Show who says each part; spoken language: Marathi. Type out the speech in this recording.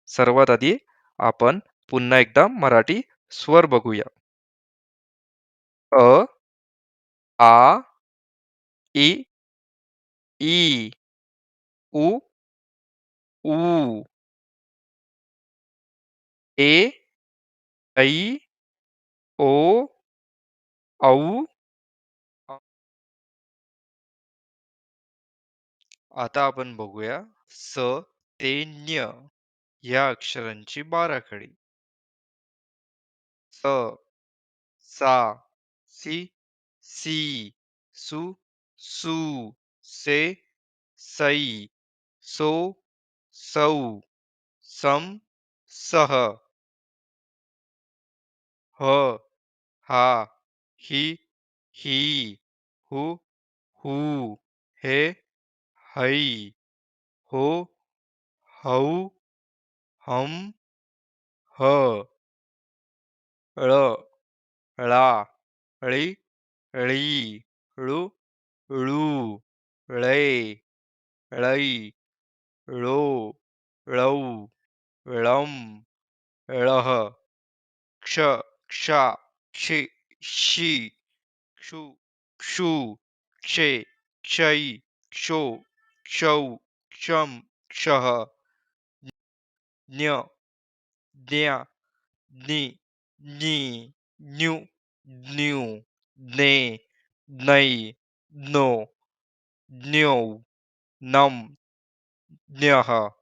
Speaker 1: सर्वात आधी आपण पुन्हा एकदा मराठी स्वर बघूया. अ, आ, इ, ई, उ, ऊ, ए, ऐ, ओ, औ. अ. आता आपण बघूया स ते न्य या अक्षरांची बाराखडी. स, सा, सी, सी, सु, सू, से, सई, सो, सौ, सम, सह, ह, हा, ही, ही, हु, हू, हे, है, हो, हौ, हम, ह, ळ, ळा, ळी, ळी, ळू, ळू, ळे, ळै, ळो, ळौ, ळम, ळह, क्ष,क्षा, क्षि, शी, क्षु, क्षू, क्षे, क्षै, क्षो, क्षौ, क्षम, क्षः, ज्ञ, ज्ञा, ज्ञि, ज्ञी, ज्ञू, ज्ञू, ज्ञे, ज्ञै, ज्ञो, ज्ञौ, नम, ज्ञः,